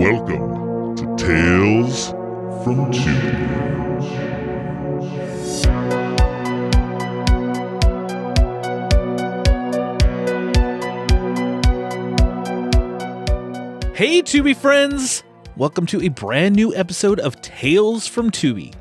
Welcome to Tales from Tubi. Hey Tubi Friends! Welcome to a brand new episode of Tales from Tubi.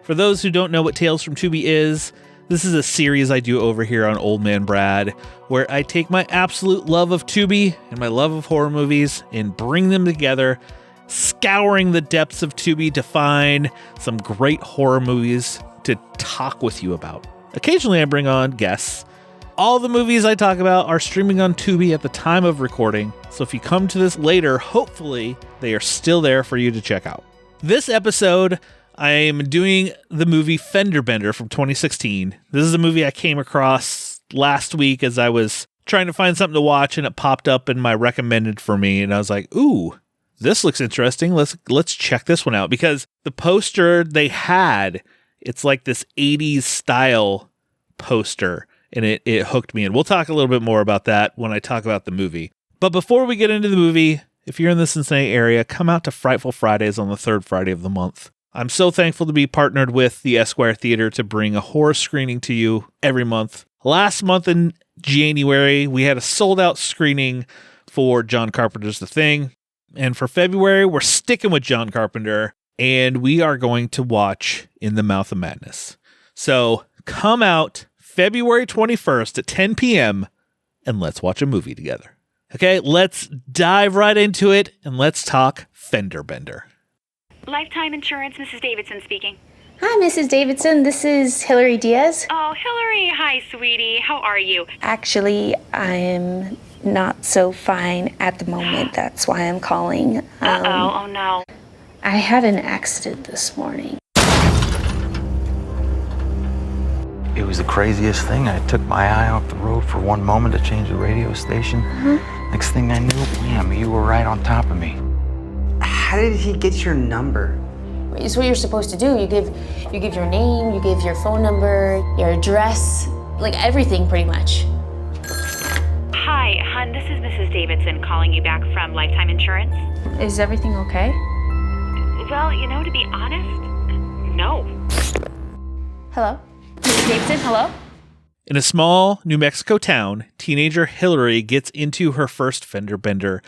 For those who don't know what Tales from Tubi is, this is a series I do over here on Old Man Brad, where I take my absolute love of Tubi and my love of horror movies and bring them together, scouring the depths of Tubi to find some great horror movies to talk with you about. Occasionally I bring on guests. All the movies I talk about are streaming on Tubi at the time of recording, so if you come to this later, hopefully they are still there for you to check out. This episode, I am doing the movie Fender Bender from 2016. This is a movie I came across last week as I was trying to find something to watch, and it popped up in my recommended for me, and I was like, ooh, this looks interesting. Let's check this one out, because the poster they had, it's like this 80s style poster, and it hooked me in. We'll talk a little bit more about that when I talk about the movie. But before we get into the movie, if you're in the Cincinnati area, come out to Frightful Fridays on the third Friday of the month. I'm so thankful to be partnered with the Esquire Theater to bring a horror screening to you every month. Last month in January, we had a sold-out screening for John Carpenter's The Thing. And for February, we're sticking with John Carpenter, and we are going to watch In the Mouth of Madness. So come out February 21st at 10 p.m. and let's watch a movie together. Okay, let's dive right into it, and let's talk Fender Bender. Lifetime Insurance, Mrs. Davidson speaking. Hi, Mrs. Davidson. This is Hillary Diaz. Oh, Hillary. Hi, sweetie. How are you? Actually, I'm not so fine at the moment. That's why I'm calling. Oh no. I had an accident this morning. It was the craziest thing. I took my eye off the road for one moment to change the radio station. Next thing I knew, bam, you were right on top of me. How did he get your number? It's what you're supposed to do. You give your name, you give your phone number, your address, like everything pretty much. Hi, hon. This is Mrs. Davidson calling you back from Lifetime Insurance. Is everything okay? Well, to be honest, no. Hello? Mrs. Davidson, hello? In a small New Mexico town, teenager Hillary gets into her first Fender Bender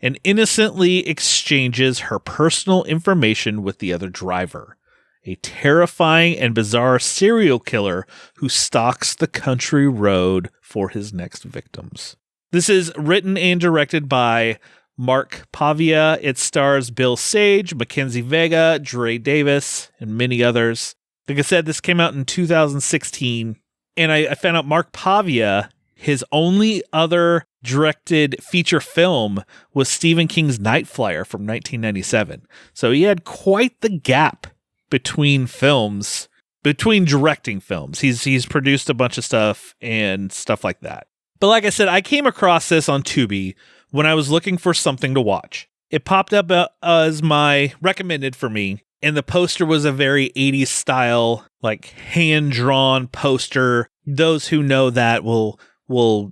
and innocently exchanges her personal information with the other driver, a terrifying and bizarre serial killer who stalks the country road for his next victims. This is written and directed by Mark Pavia. It stars Bill Sage, Mackenzie Vega, Dre Davis, and many others. Like I said, this came out in 2016, and I found out Mark Pavia, his only other directed feature film was Stephen King's Night Flyer from 1997. So he had quite the gap between directing films. He's produced a bunch of stuff and stuff like that. But like I said, I came across this on Tubi when I was looking for something to watch. It popped up as my recommended for me, and the poster was a very 80s style, like hand-drawn poster. Those who know that will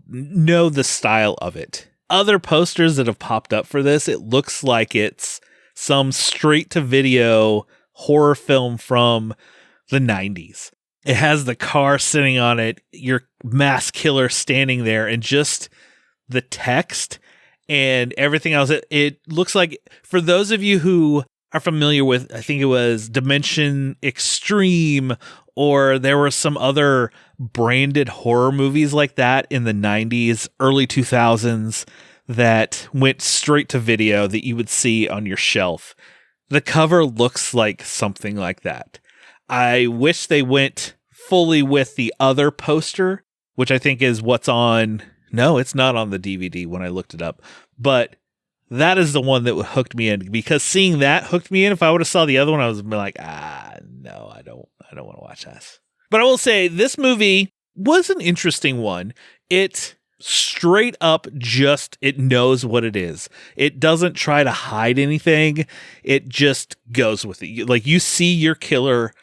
know the style of it. Other posters that have popped up for this, it looks like it's some straight-to-video horror film from the 90s. It has the car sitting on it, your mass killer standing there, and just the text and everything else. It looks like, for those of you who are familiar with, I think it was Dimension Extreme, or there were some other branded horror movies like that in the 90s, early 2000s that went straight to video that you would see on your shelf. The cover looks like something like that. I wish they went fully with the other poster, which I think is what's on. No, it's not on the DVD when I looked it up, but that is the one that hooked me in, because seeing that hooked me in. If I would have saw the other one, I was like, no, I don't want to watch this. But I will say this movie was an interesting one. It straight up it knows what it is. It doesn't try to hide anything. It just goes with it. Like, you see your killer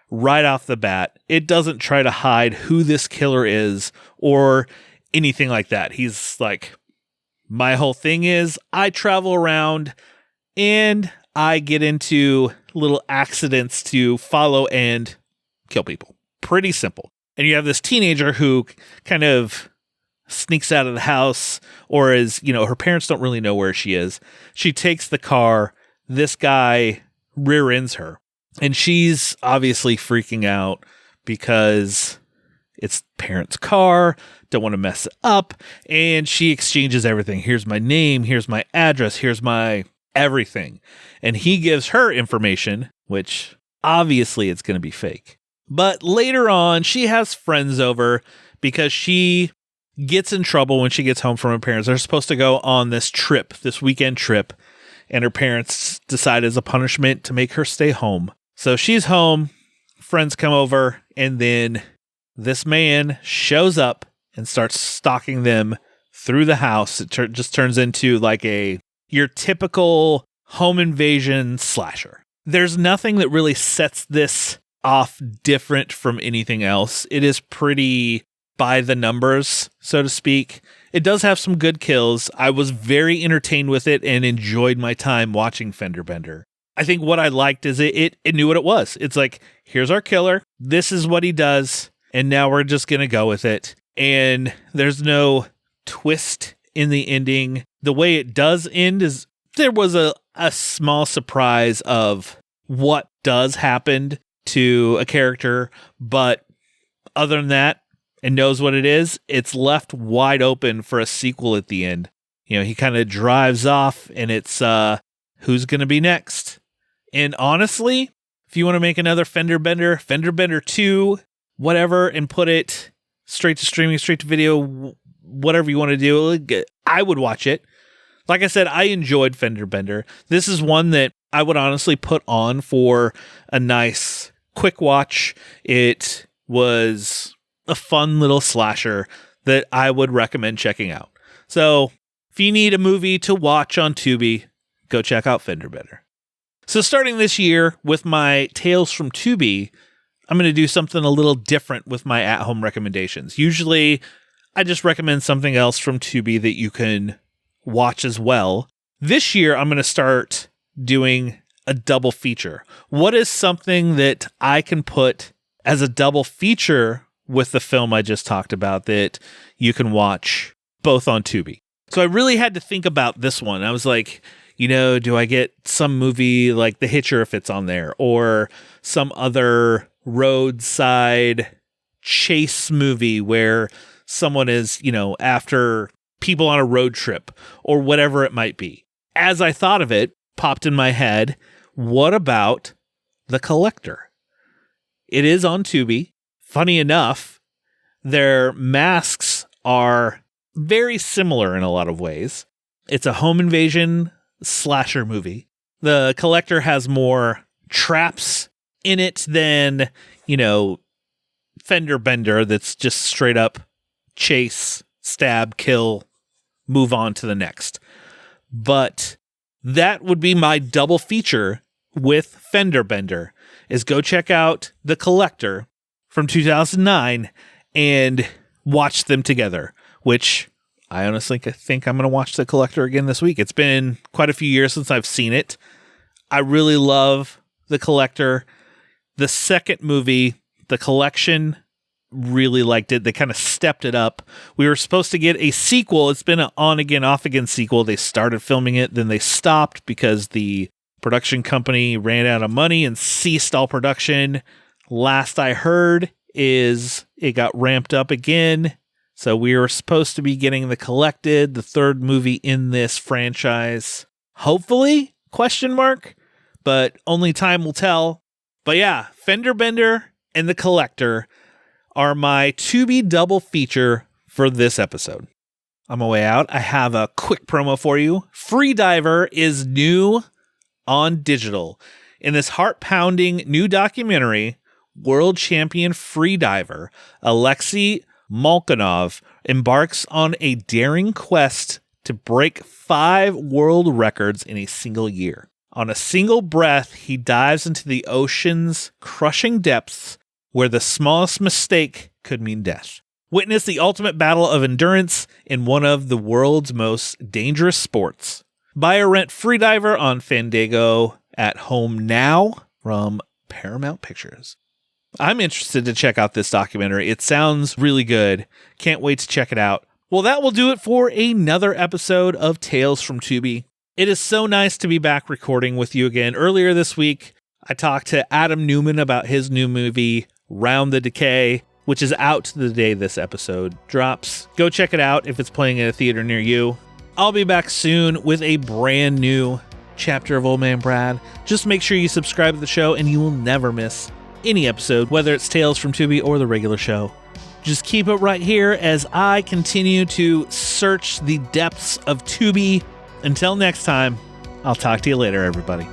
right off the bat. It doesn't try to hide who this killer is or anything like that. He's like, my whole thing is I travel around and I get into little accidents to follow and kill people. Pretty simple. And you have this teenager who kind of sneaks out of the house, or is, her parents don't really know where she is. She takes the car. This guy rear ends her, and she's obviously freaking out because it's parents' car, don't want to mess it up, and she exchanges everything. Here's my name, here's my address, here's my everything. And he gives her information, which obviously it's going to be fake. But later on, she has friends over because she gets in trouble when she gets home from her parents. They're supposed to go on this weekend trip, and her parents decide as a punishment to make her stay home. So she's home, friends come over, and then this man shows up and starts stalking them through the house. It just turns into like your typical home invasion slasher. There's nothing that really sets this off different from anything else. It is pretty by the numbers, so to speak. It does have some good kills. I was very entertained with it and enjoyed my time watching Fender Bender. I think what I liked is it knew what it was. It's like, here's our killer. This is what he does. And now we're just going to go with it. And there's no twist in the ending. The way it does end is there was a small surprise of what does happen to a character. But other than that, and knows what it is, it's left wide open for a sequel at the end. He kind of drives off, and it's who's going to be next. And honestly, if you want to make another Fender Bender 2, whatever, and put it straight to streaming, straight to video, whatever you want to do, I would watch it. Like I said, I enjoyed Fender Bender. This is one that I would honestly put on for a nice quick watch. It was a fun little slasher that I would recommend checking out. So if you need a movie to watch on Tubi, go check out Fender Bender. So starting this year with my Tales from Tubi, I'm going to do something a little different with my at-home recommendations. Usually, I just recommend something else from Tubi that you can watch as well. This year, I'm going to start doing a double feature. What is something that I can put as a double feature with the film I just talked about that you can watch both on Tubi? So I really had to think about this one. I was like, do I get some movie like The Hitcher if it's on there, or some other roadside chase movie where someone is, after people on a road trip, or whatever it might be. As I thought of it, popped in my head, what about The Collector? It is on Tubi. Funny enough, their masks are very similar in a lot of ways. It's a home invasion slasher movie. The Collector has more traps in it than, Fender Bender, that's just straight up chase, stab, kill, move on to the next. But that would be my double feature with Fender Bender, is go check out The Collector from 2009 and watch them together, which I honestly think I'm going to watch The Collector again this week. It's been quite a few years since I've seen it. I really love The Collector. The second movie, The Collection, really liked it. They kind of stepped it up. We were supposed to get a sequel. It's been an on-again, off-again sequel. They started filming it, then they stopped because the production company ran out of money and ceased all production. Last I heard is it got ramped up again. So we were supposed to be getting The Collected, the third movie in this franchise. Hopefully, ? But only time will tell. But yeah, Fender Bender and The Collector are my Tubi double feature for this episode. On my way out, I have a quick promo for you. Freediver is new on digital. In this heart-pounding new documentary, world champion freediver Alexei Molchanov embarks on a daring quest to break 5 world records in a single year. On a single breath, he dives into the ocean's crushing depths where the smallest mistake could mean death. Witness the ultimate battle of endurance in one of the world's most dangerous sports. Buy or rent Freediver on Fandango at home now from Paramount Pictures. I'm interested to check out this documentary. It sounds really good. Can't wait to check it out. Well, that will do it for another episode of Tales from Tubi. It is so nice to be back recording with you again. Earlier this week, I talked to Adam Newman about his new movie, Round the Decay, which is out the day this episode drops. Go check it out if it's playing in a theater near you. I'll be back soon with a brand new chapter of Old Man Brad. Just make sure you subscribe to the show and you will never miss any episode, whether it's Tales from Tubi or the regular show. Just keep it right here as I continue to search the depths of Tubi. Until next time, I'll talk to you later, everybody.